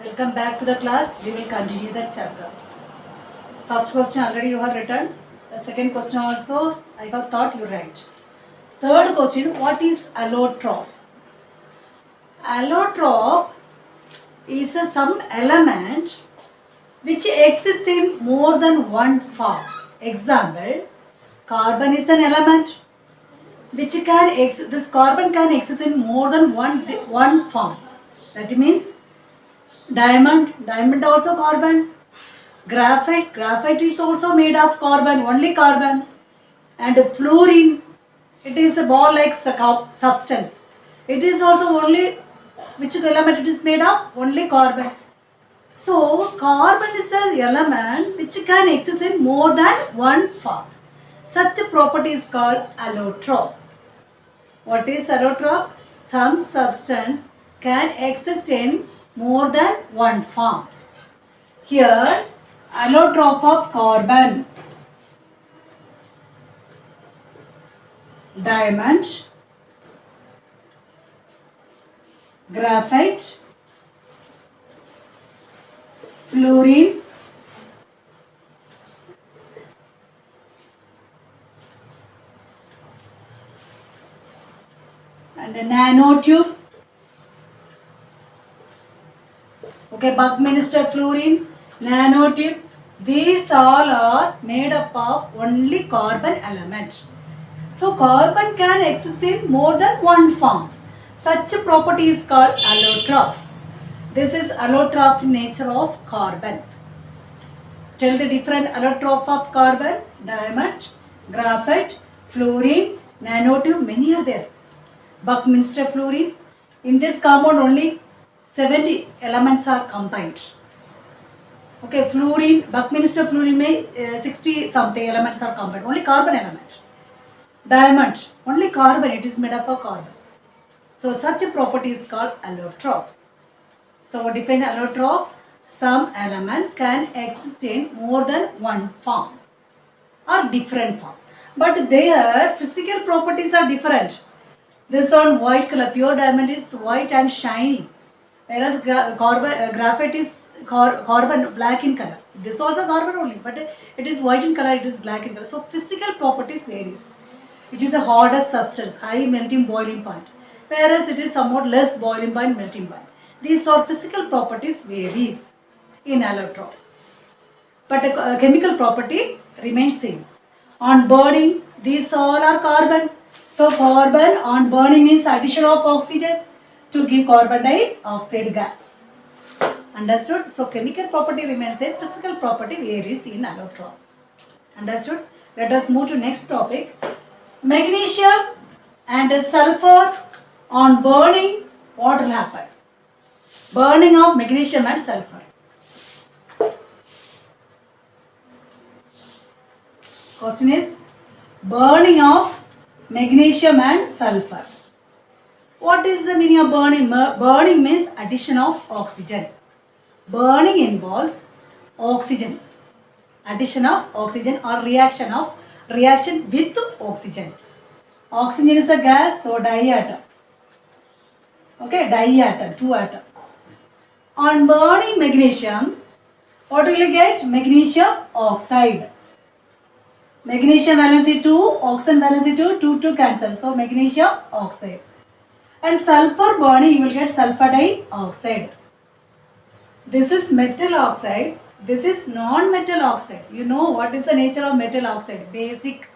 Welcome back to the class. We will continue the chapter. First question already you have written. The second question also I have thought you write. Third question, what is allotrope? Allotrope is some element which exists in more than one form. Example, carbon is an element which this carbon can exist in more than one form. That means diamond also carbon. Graphite is also made of carbon, only carbon. And fluorine, it is a ball-like substance. It is also only, which element it is made of? Only carbon. So, carbon is an element which can exist in more than one form. Such a property is called allotrope. What is allotrope? Some substance can exist in more than one form. Here, allotrope of carbon, diamond, graphite, fluorine, and a nanotube. Okay, Buckminster fluorine, nanotube. These all are made up of only carbon element. So carbon can exist in more than one form. Such a property is called allotrope. This is allotrope nature of carbon. Tell the different allotrope of carbon: diamond, graphite, fluorine, nanotube. Many are there. Buckminster fluorine. In this compound only 70 elements are combined. Okay, fluorine, Buckminster fluorine may 60 something elements are combined. Only carbon element. Diamond, only carbon, it is made up of carbon. So such a property is called allotrope. So define allotrope. Some element can exist in more than one form or different form. But their physical properties are different. This one white color, pure diamond is white and shiny. Whereas graphite is carbon black in color. This also carbon only, but it is white in color, it is black in color. So physical properties varies. It is a harder substance, high melting boiling point, whereas it is somewhat less boiling point, melting point. These are physical properties varies in allotropes, but a chemical property remains same. On burning, these all are carbon. So carbon on burning means addition of oxygen to give carbon dioxide gas. Understood? So chemical property remains same, physical property varies in allotrope. Understood? Let us move to next topic. Magnesium and sulfur on burning, what will happen? Burning of magnesium and sulfur. Question is burning of magnesium and sulfur. What is the meaning of burning? Burning means addition of oxygen. Burning involves oxygen. Addition of oxygen or reaction with oxygen. Oxygen is a gas, so diatom. Okay, diatom, two atom. On burning magnesium, what will you get? Magnesium oxide. Magnesium valency 2, oxygen valency 2, 2 to cancel. So magnesium oxide. And sulfur burning, you will get sulfur dioxide. This is metal oxide. This is non-metal oxide. You know what is the nature of metal oxide? Basic.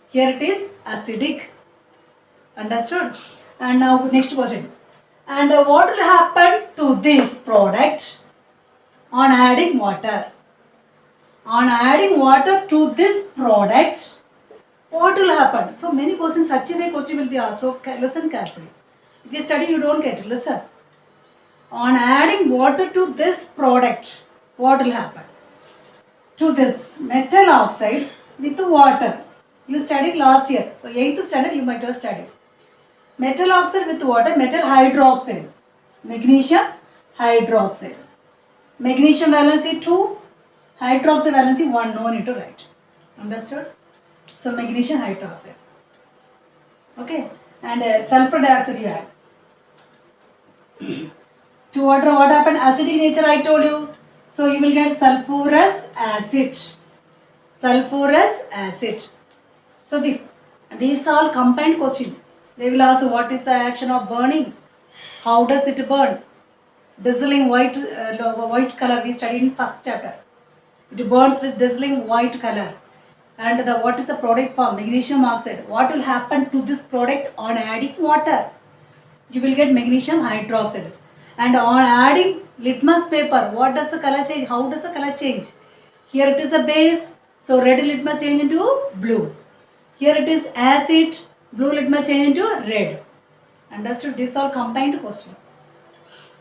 Here it is acidic. Understood? And now next question. And what will happen to this product on adding water? On adding water to this product, what will happen? So many questions, such a way question will be asked. So listen carefully. If you study, you don't get it. Listen. On adding water to this product, what will happen? To this metal oxide with water. You studied last year. So 8th standard you might have studied. Metal oxide with water, metal hydroxide. Magnesium hydroxide. Magnesium valency 2, hydroxide valency 1, no need to write. Understood? So magnesium hydroxide. Okay. And sulfur dioxide you add. To water, what happened? Acidic nature, I told you. So you will get sulfurous acid. Sulfurous acid. So these are combined question. They will ask what is the action of burning? How does it burn? Dazzling white color we studied in first chapter. It burns with dazzling white color. And what is the product form? Magnesium oxide. What will happen to this product on adding water? You will get magnesium hydroxide. And on adding litmus paper, what does the color change? How does the color change? Here it is a base, so red litmus change into blue. Here it is acid, blue litmus change into red. Understood? This all combined question.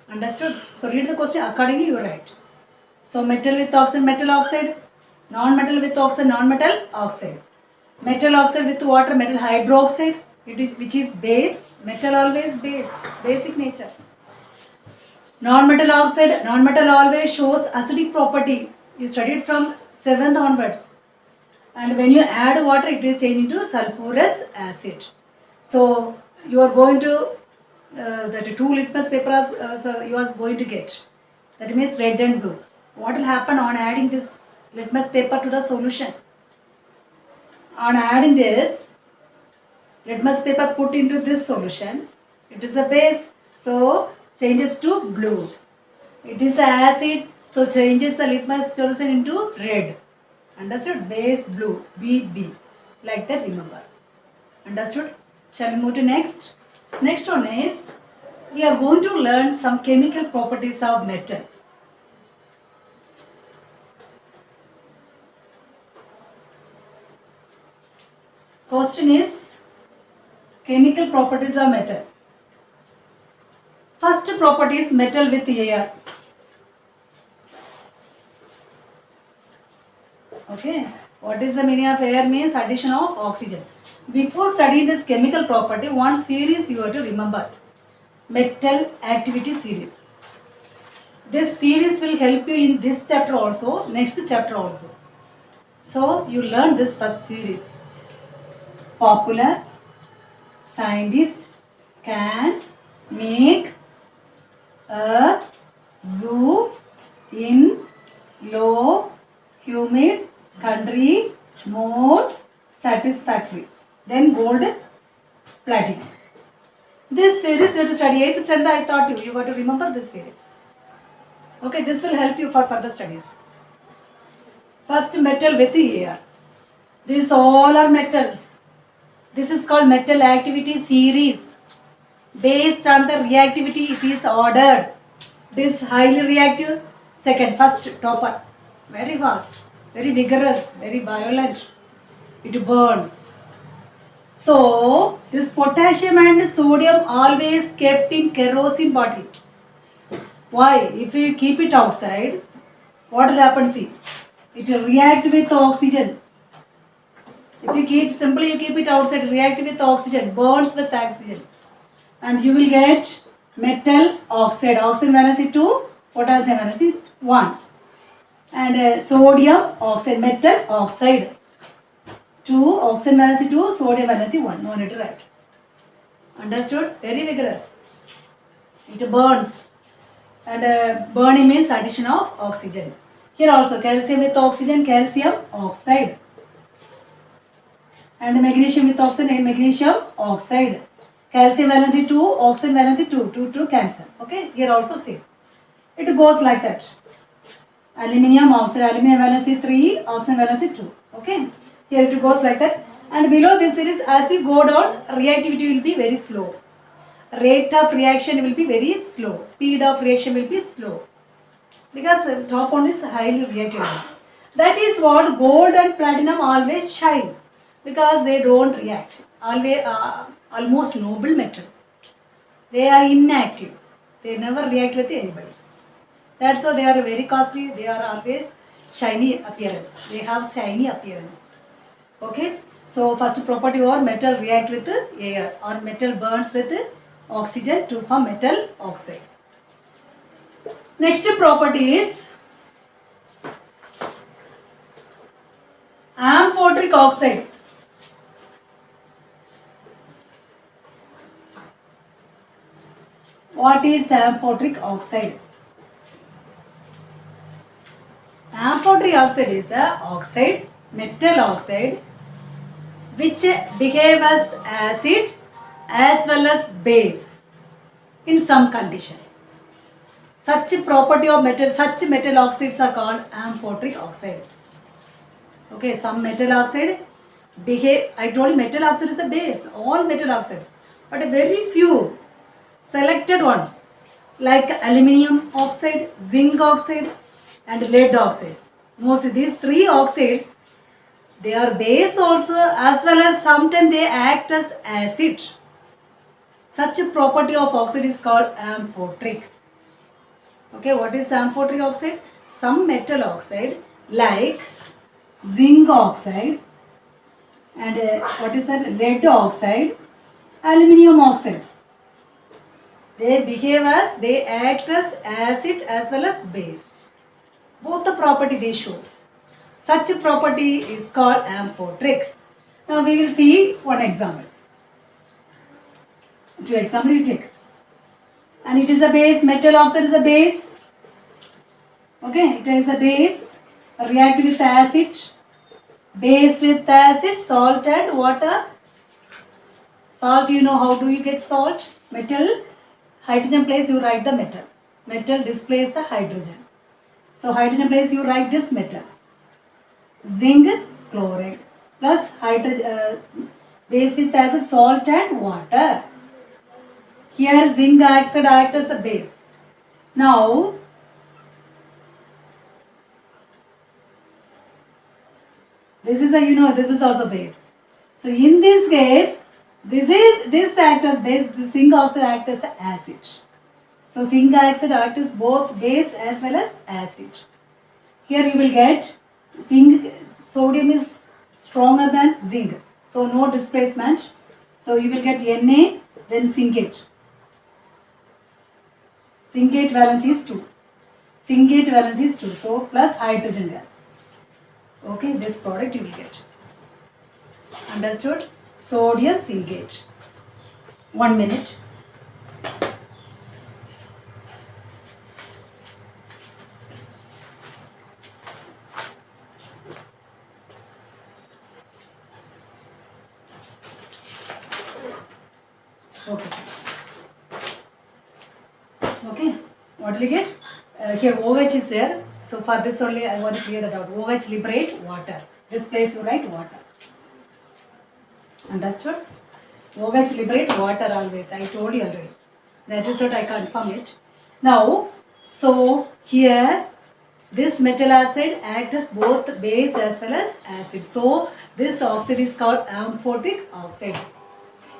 Understood? So read the question accordingly, you write. So metal with oxide, metal oxide. Non-metal with oxide, non-metal oxide. Metal oxide with water, metal hydroxide. It is which is base. Metal always base, basic nature. Non-metal oxide, non-metal always shows acidic property. You studied from 7th onwards. And when you add water, it is changed into sulfurous acid. So you are going to that 2 litmus papers so you are going to get. That means red and blue. What will happen on adding this litmus paper to the solution? On adding this litmus paper put into this solution, it is a base, so changes to blue. It is an acid, so changes the litmus solution into red. Understood? Base blue, BB. Like that, remember. Understood? Shall we move to next? Next one is, we are going to learn some chemical properties of metal. Question is, chemical properties of metal. First property is metal with air. Okay, what is the meaning of air? Means addition of oxygen. Before studying this chemical property, one series you have to remember. Metal activity series. This series will help you in this chapter also, next chapter also. So you learn this first series. Popular scientists can make a zoo in low humid country more satisfactory than gold platinum. This series you have to study 8th standard. I thought you got to remember this series. Okay, this will help you for further studies. First, metal with air. These all are metals. This is called metal activity series. Based on the reactivity, it is ordered. This highly reactive, second, first topper. Very fast, very vigorous, very violent. It burns. So, this potassium and sodium always kept in kerosene bottle. Why? If you keep it outside, what will happen? See, it will react with oxygen. If you keep, simply you keep it outside, react with oxygen, burns with oxygen. And you will get metal oxide. Oxygen valency 2, potassium valency 1. And sodium oxide, metal oxide. 2, oxygen valency 2, sodium valency 1. No need to write. Understood? Very vigorous. It burns. And burning means addition of oxygen. Here also calcium with oxygen, calcium oxide. And magnesium with oxygen, magnesium oxide. Calcium valency 2, oxygen valency 2, 2 cancel. Okay, here also same. It goes like that. Aluminium oxide, aluminium valency 3, oxygen valency 2. Okay, here it goes like that. And below this series, as you go down, reactivity will be very slow. Rate of reaction will be very slow. Speed of reaction will be slow. Because the top one is highly reactive. That is what gold and platinum always shine. Because they don't react. Always, almost noble metal. They are inactive. They never react with anybody. That's why they are very costly. They are always shiny appearance. They have shiny appearance. Okay. So first property or metal react with air or metal burns with oxygen to form metal oxide. Next property is amphoteric oxide. What What is amphoteric oxide? Amphoteric oxide is a oxide, metal oxide, which behave as acid as well as base in some condition. Such metal oxides are called amphoteric oxide. Okay, some metal oxide behave. I told you metal oxide is a base. All metal oxides, but a very few selected one like aluminium oxide, zinc oxide, and lead oxide. Mostly these three oxides, they are base also, as well as sometimes they act as acid. Such a property of oxide is called amphoteric. Okay, what is amphoteric oxide? Some metal oxide like zinc oxide and what is that? Lead oxide, aluminium oxide. They act as acid as well as base. Both the property they show. Such a property is called amphoteric. Now we will see one example. Two example you take. And it is a base, metal oxide is a base. Okay, it is a base, react with acid, base with acid, salt and water. Salt, you know how do you get salt? Metal, hydrogen place you write the metal. Metal displays the hydrogen. So hydrogen place you write this metal. Zinc chloride plus hydrogen, base with acid, salt and water. Here zinc oxide acts as a base. Now this is this is also base. So in this case, this acts as base, the zinc oxide acts as acid. So zinc oxide acts as both base as well as acid. Here you will get sodium is stronger than zinc. So no displacement. So you will get Na, then zincate. Zincate valence is 2. Zincate valence is 2. So plus hydrogen gas. Okay, this product you will get. Understood? Sodium zincate. 1 minute. Okay. Okay. What will you get? Here OH is there. So for this only I want to clear that out. OH liberate water. This place you write water. Understood? OH liberate water always. I told you already. That is what I confirm it. Now, so here this metal oxide acts as both base as well as acid. So this oxide is called amphoteric oxide.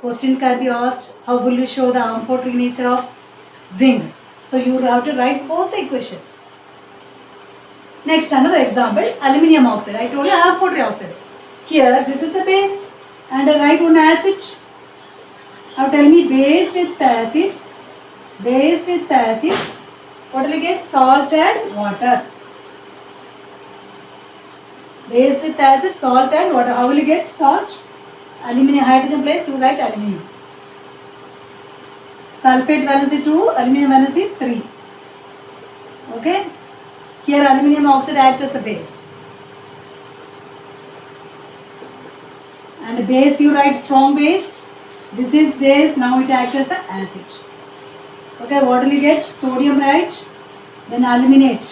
Question can be asked, how will you show the amphoteric nature of zinc? So you have to write both the equations. Next, another example, aluminium oxide. I told you amphoteric oxide. Here, this is a base and I write one acid. Now tell me base with acid. Base with acid. What will you get? Salt and water. Base with acid, salt and water. How will you get salt? Aluminium, hydrogen place, you write aluminium. Sulfate valency 2, aluminium valency 3. Okay. Here aluminium oxide acts as a base. And base you write strong base. This is base, now it acts as an acid. Okay, what will you get? Sodium, right? Then aluminate.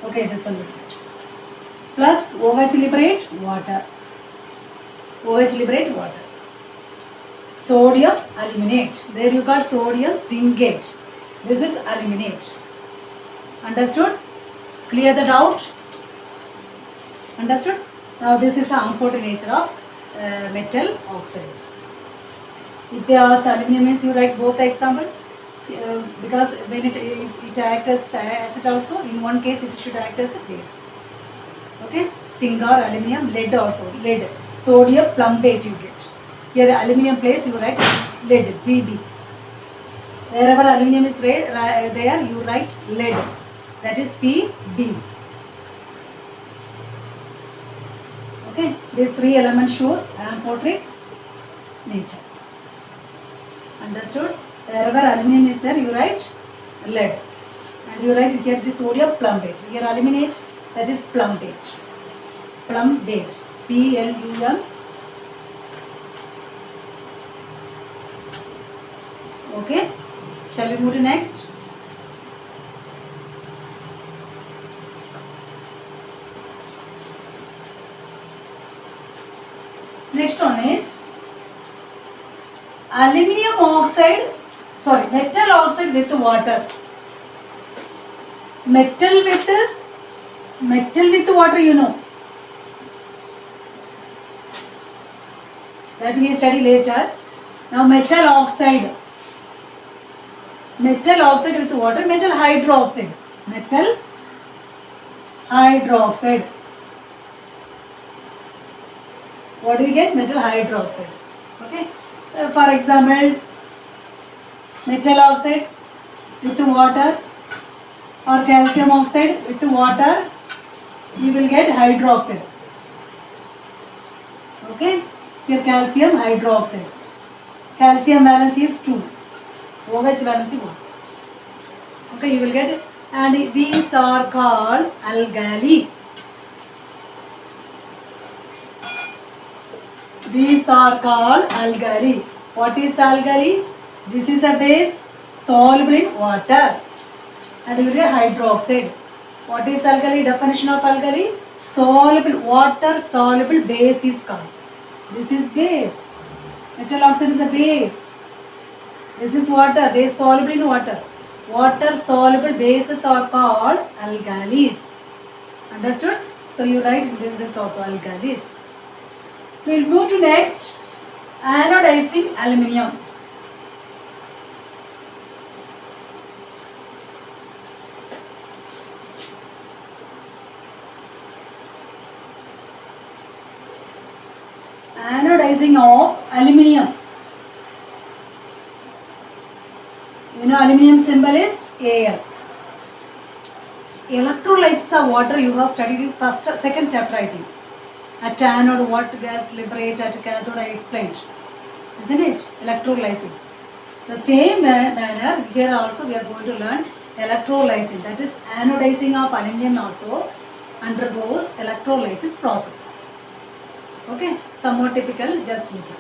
Okay, this one will get. Plus OH liberate water. OH liberate water. Sodium aluminate. There you got sodium zincate. This is aluminate. Understood? Clear the doubt? Understood? Now this is the amphoteric nature of metal oxide. If they ask aluminum means you write both the example because when it acts as acid also, in one case it should act as a base. Okay, zinc or aluminium, lead also, lead, sodium plumbate you get. Here aluminium place you write lead, Bb. Wherever aluminium is there you write lead, that is Pb. Okay, these three elements shows amphoteric nature. Understood? Wherever aluminum is there, you write lead. And you write here this sodium plumbate. Here aluminate, that is plumbate. Plumbate. Plum. Okay. Shall we move to next? Next one is aluminum oxide, metal oxide with water. Metal with water, you know. That we study later. Now metal oxide. Metal oxide with water, metal hydroxide. Metal hydroxide. What do we get? Metal hydroxide. Okay. For example, metal oxide with water or calcium oxide with water, you will get hydroxide. Okay. Here calcium hydroxide. Calcium valence is 2. OH valence is 1. Okay, you will get, and these are called alkali. These are called alkali. What is alkali? This is a base soluble in water. And you will get hydroxide. What is alkali? Definition of alkali? Soluble, water soluble base is called. This is base. Metal oxide is a base. This is water. They soluble in water. Water soluble bases are called alkalis. Understood? So you write this also, alkalis. We will move to next, anodizing aluminium. Anodizing of aluminium. You know aluminium symbol is Al. Electrolysis of water you have studied in second chapter, I think. At anode, what gas liberate, at cathode I explained. Isn't it? Electrolysis. The same manner here also we are going to learn electrolysis. That is anodizing of aluminium also undergoes electrolysis process. Okay, somewhat typical, just listen.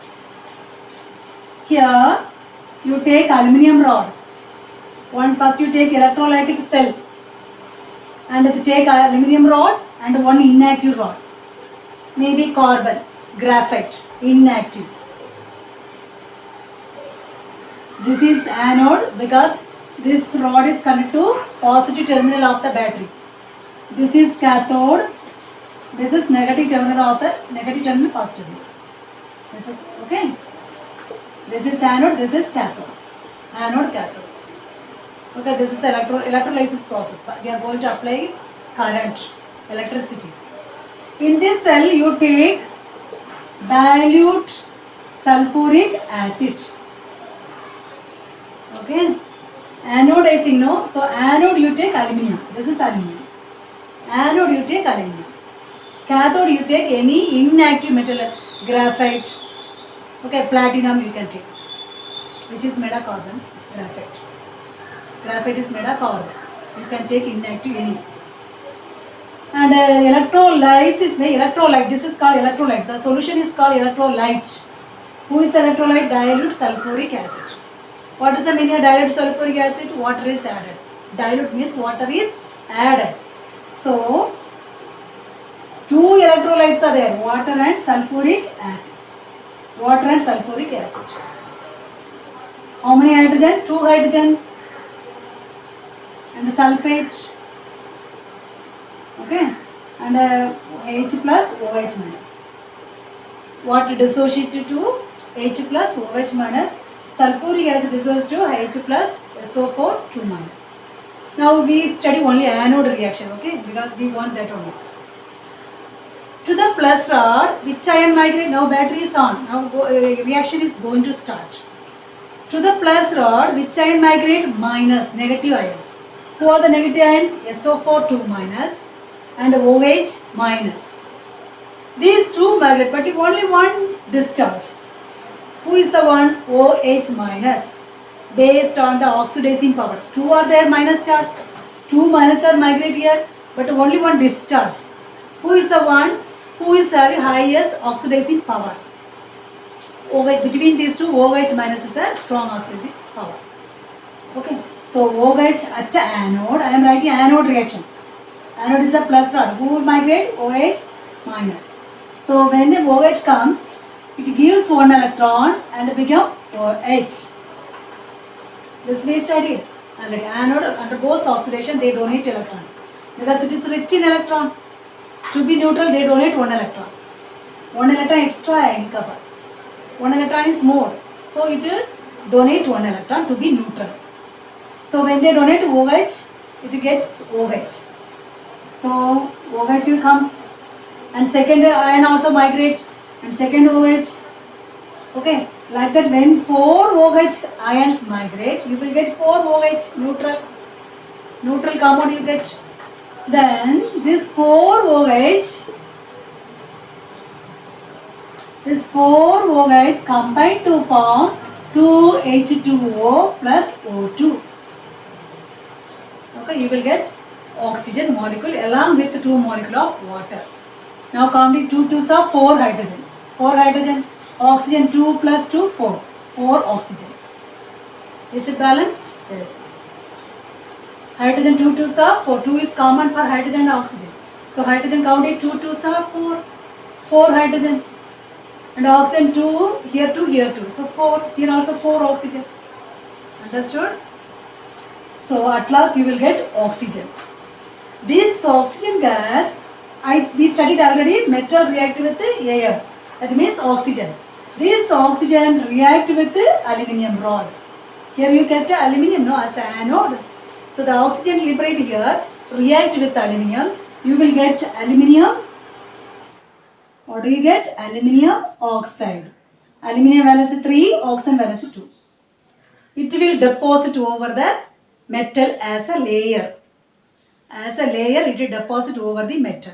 Here you take aluminium rod. First you take electrolytic cell and take aluminium rod and one inactive rod. Maybe carbon, graphite, inactive. This is anode because this rod is connected to positive terminal of the battery. This is cathode. This is negative terminal of the negative terminal, positive. This is okay. This is anode. This is cathode. Anode, cathode. Okay. This is electrolysis process. We are going to apply current, electricity. In this cell, you take dilute sulfuric acid. Okay. Anodizing, no. So anode you take aluminium. This is aluminium. Anode you take aluminium. Cathode you take any inactive metal, graphite. Okay, platinum you can take, which is made of carbon, graphite. Graphite is made of carbon. You can take inactive any. And electrolysis, electrolyte. This is called electrolyte. The solution is called electrolyte. Who is electrolyte? Dilute sulfuric acid. What is the meaning of dilute sulfuric acid? Water is added. Dilute means water is added. So two electrolytes are there, water and sulfuric acid. Water and sulfuric acid. How many hydrogen? 2 hydrogen. And sulfate. Okay. And H plus OH minus. What dissociated to H plus OH minus? Sulfuric acid dissociates to H plus SO4 2 minus. Now we study only anode reaction, okay? Because we want that only. To the plus rod, which ion migrate? Now battery is on. Now reaction is going to start. To the plus rod, which ion migrate? Minus, negative ions. Who are the negative ions? SO4 2 minus and OH minus. These two migrate, but only one discharge. Who is the one? OH minus. based on the oxidizing power. Two are there minus charge. Two minus charge migrate here, but only one discharge. Who is the one who is having highest oxidizing power? OH, between these two, OH minus is a strong oxidizing power. Okay, so OH at anode, I am writing anode reaction. Anode is a plus rod. Who will migrate? OH minus. So when the OH comes, it gives one electron and become OH. This we studied. Already anode undergoes oxidation, they donate electron. Because it is rich in electron. To be neutral, they donate one electron. One electron extra in capacity. One electron is more. So it will donate one electron to be neutral. So when they donate OH, it gets OH. So OH comes and second ion also migrates and second OH. Okay, like that when 4 OH ions migrate, you will get 4 OH neutral. Neutral compound you get. Then this 4 OH combine to form 2H2O plus O2. Okay, you will get oxygen molecule along with 2 molecule of water. Now counting 2 2s are 4 hydrogen. 4 hydrogen. Oxygen 2 plus 2, 4. 4 oxygen. Is it balanced? Yes. Hydrogen 2 2s are 4. 2 is common for hydrogen and oxygen. So hydrogen counted 2 2s are 4. 4 hydrogen. And oxygen 2, here 2, here 2. So 4, here also 4 oxygen. Understood? So at last you will get oxygen. This oxygen gas, we studied already, metal react with the air. That means oxygen. This oxygen react with the aluminium rod. Here you kept aluminium no, as anode. So the oxygen liberated here react with aluminium. You will get aluminium. What do you get? Aluminium oxide. Aluminium valence 3, oxygen valence 2. It will deposit over the metal as a layer. As a layer, it will deposit over the metal.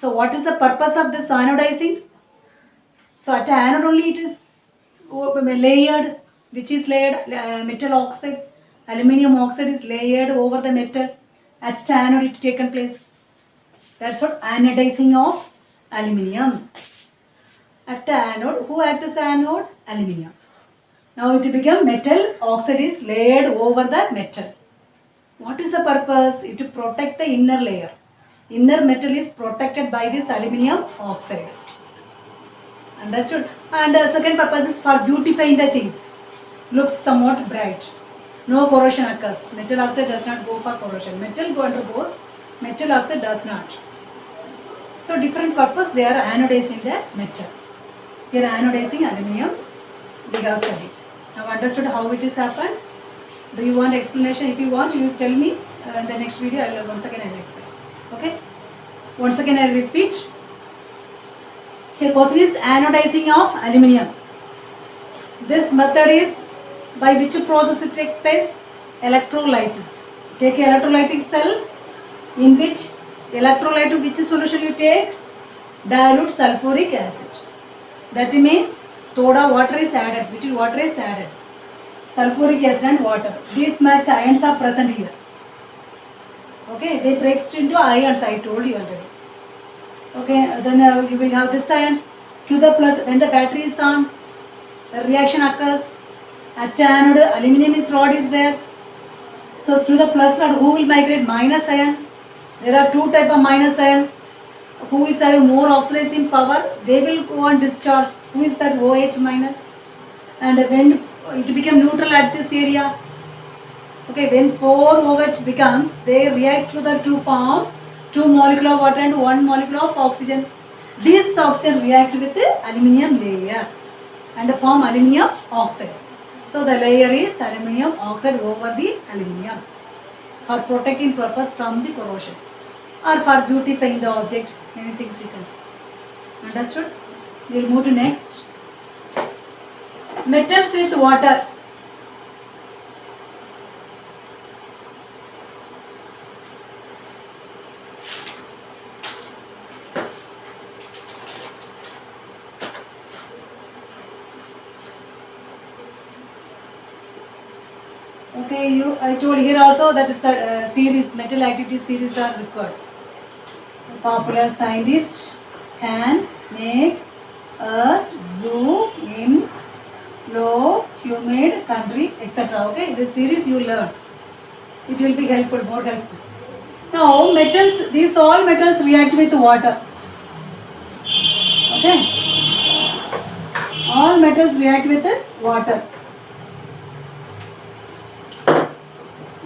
So what is the purpose of this anodizing? So at anode only it is layered, which is layered metal oxide. Aluminium oxide is layered over the metal. At anode it taken place. That's what anodizing of aluminium. At anode, who acts as anode? Aluminium. Now it become metal oxide is layered over the metal. What is the purpose? It to protect the inner layer. Inner metal is protected by this aluminium oxide. Understood? And second purpose is for beautifying the things. Looks somewhat bright. No corrosion occurs. Metal oxide does not go for corrosion. Metal undergoes. Metal oxide does not. So different purpose they are anodizing the metal. Here anodizing aluminium. We have studied. Now understood how it is happened? Do you want explanation? If you want, you tell me. In the next video, once again I will explain. Okay? Once again I repeat. Here question is anodizing of aluminium. This method is by which process it takes place? Electrolysis. Take electrolytic cell in which electrolyte, which solution you take? Dilute sulfuric acid. That means soda water is added. Which water is added? Sulfuric acid and water. These much ions are present here. Okay, they breaks into ions. I told you already. Okay, then you will have this ions to the plus. When the battery is on, the reaction occurs. At anode, aluminium rod is there. So through the plus rod, who will migrate? Minus ion. There are two type of minus ion. Who is having more oxidizing power? They will go on discharge. Who is that? OH minus. And when it become neutral at this area. Okay, when 4 OH becomes, they react to the two form 2 molecule of water and 1 molecule of oxygen. This oxygen react with the aluminium layer and form aluminium oxide. So the layer is aluminium oxide over the aluminium for protecting purpose from the corrosion or for beautifying the object. Many things you can say. Understood? We will move to next. Metals with water. Okay, I told here also that is series, metal activity series are required. Popular scientists can make a zoo in low humid country, etc. Okay, this series you learn. It will be helpful, more helpful. Now metals, these all metals react with water. Okay, all metals react with water.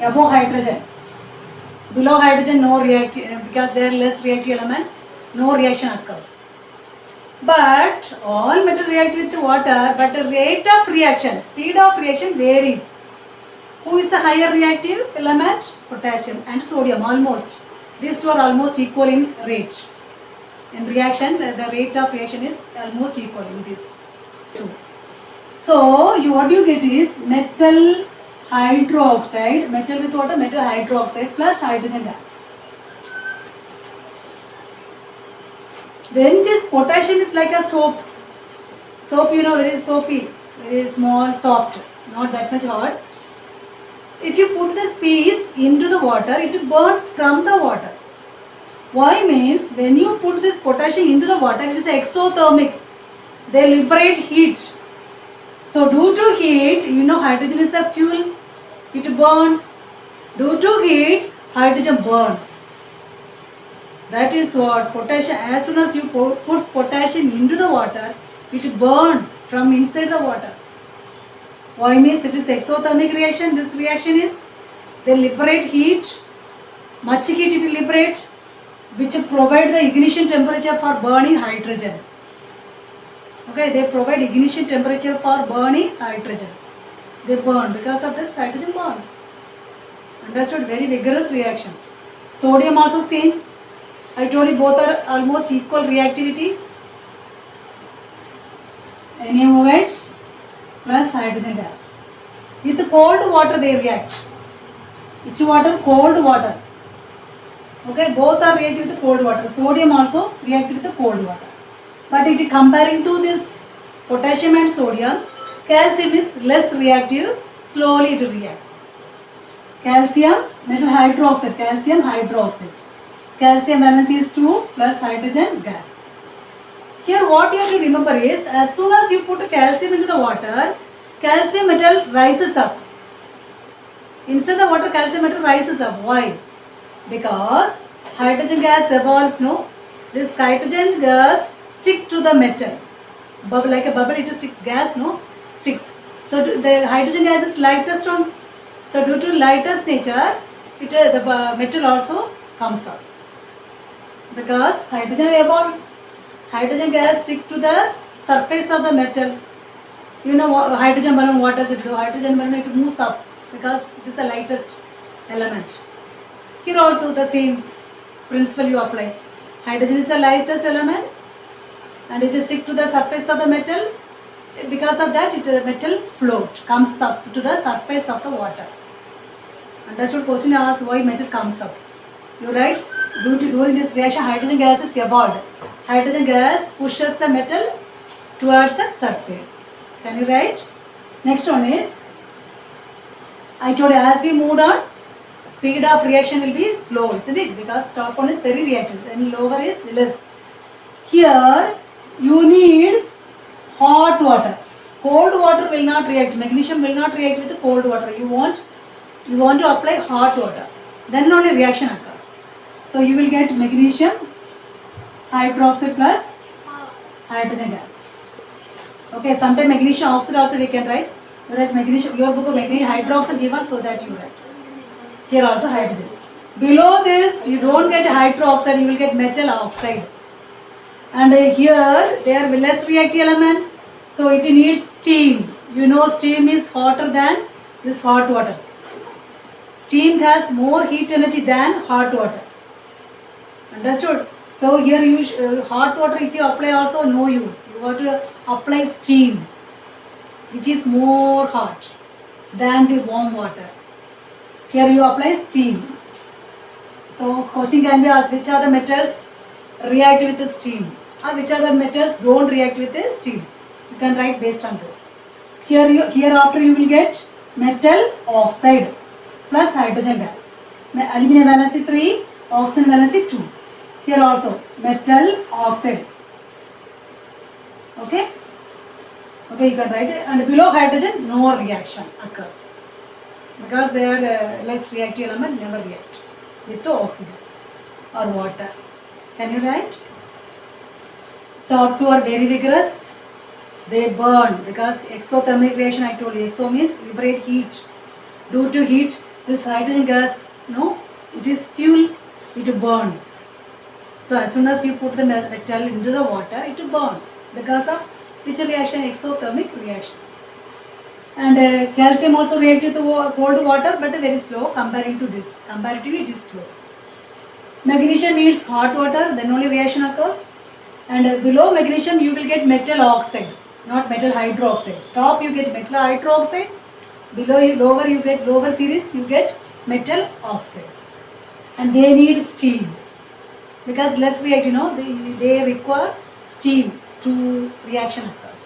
Above hydrogen, below hydrogen no reaction, because there are less reactive elements, no reaction occurs. But all metal react with water, but the rate of reaction, speed of reaction varies. Who is the higher reactive element? Potassium and sodium, almost. These two are almost equal in rate. In reaction, the rate of reaction is almost equal in these two. So, what you get is metal hydroxide, metal with water, metal hydroxide plus hydrogen gas. When this potassium is like a soap, you know, very soapy, very small, soft, not that much hot. If you put this piece into the water, it burns from the water. Why means when you put this potassium into the water, it is exothermic. They liberate heat. So due to heat, you know, hydrogen is a fuel. It burns. Due to heat, hydrogen burns. That is what potassium, as soon as you put potassium into the water, it burns from inside the water. Why means it is exothermic reaction. This reaction is, they liberate heat, much heat it will liberate, which provide the ignition temperature for burning hydrogen. Okay, they provide ignition temperature for burning hydrogen. They burn, because of this hydrogen burns. Understood? Very vigorous reaction. Sodium also same. I told you both are almost equal reactivity. NaOH plus hydrogen gas. With cold water they react. Which water? Cold water. Okay, both are reactive with cold water. Sodium also react with the cold water. But it comparing to this potassium and sodium, calcium is less reactive, slowly it reacts. Calcium, metal hydroxide, calcium hydroxide. Calcium valency is 2 plus hydrogen gas. Here what you have to remember is, as soon as you put calcium into the water, calcium metal rises up. Inside the water, calcium metal rises up. Why? Because hydrogen gas evolves, no? This hydrogen gas stick to the metal. Bubble, like a bubble, it sticks. Gas, no? Sticks. So the hydrogen gas is lightest on. So due to lightest nature, the metal also comes up. Because hydrogen evolves. Hydrogen gas stick to the surface of the metal. You know, hydrogen balloon, what does it do? Hydrogen balloon, it moves up because it is the lightest element. Here also the same principle you apply. Hydrogen is the lightest element and it is stick to the surface of the metal. Because of that, the metal float, comes up to the surface of the water. Understood? Question asks why metal comes up. You write, during this reaction, hydrogen gas is evolved. Hydrogen gas pushes the metal towards the surface. Can you write? Next one is, I told you, as we moved on, speed of reaction will be slow, isn't it? Because top one is very reactive and lower is less. Here you need hot water. Cold water will not react. Magnesium will not react with the cold water. You want to apply hot water. Then only reaction occurs. So you will get magnesium hydroxide plus hydrogen gas. Okay, sometimes magnesium oxide also we can write. You write magnesium, your book of magnesium hydroxide given, so that you write. Here also hydrogen. Below this you don't get hydroxide, you will get metal oxide. And here they are less reactive element, so it needs steam. You know, steam is hotter than this hot water. Steam has more heat energy than hot water. Understood? So here hot water if you apply also no use. You got to apply steam, which is more hot than the warm water. Here you apply steam. So question can be asked, which are the metals react with the steam, or which are the metals don't react with the steam. You can write based on this. Here after you will get metal oxide plus hydrogen gas. Aluminum valency 3, oxygen valency 2. Here also metal oxide. Okay, you can write it. And below hydrogen, no reaction occurs because they are less reactive element, never react with the oxygen or water. Can you write? Top two are very vigorous. They burn because exothermic reaction, I told you, exo means liberate heat. Due to heat, this hydrogen gas, it is fuel, it burns. So as soon as you put the metal into the water, it will burn because of which reaction? Exothermic reaction. And calcium also reacts with cold water, but very slow comparing to this. Comparatively, it is slow. Magnesium needs hot water, then only reaction occurs. And below magnesium, you will get metal oxide, not metal hydroxide. Top you get metal hydroxide. Below lower you get lower series, you get metal oxide. And they need steam because less react. They require steam to reaction occurs,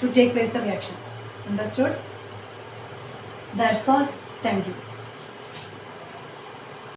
to take place the reaction. Understood? That's all. Thank you.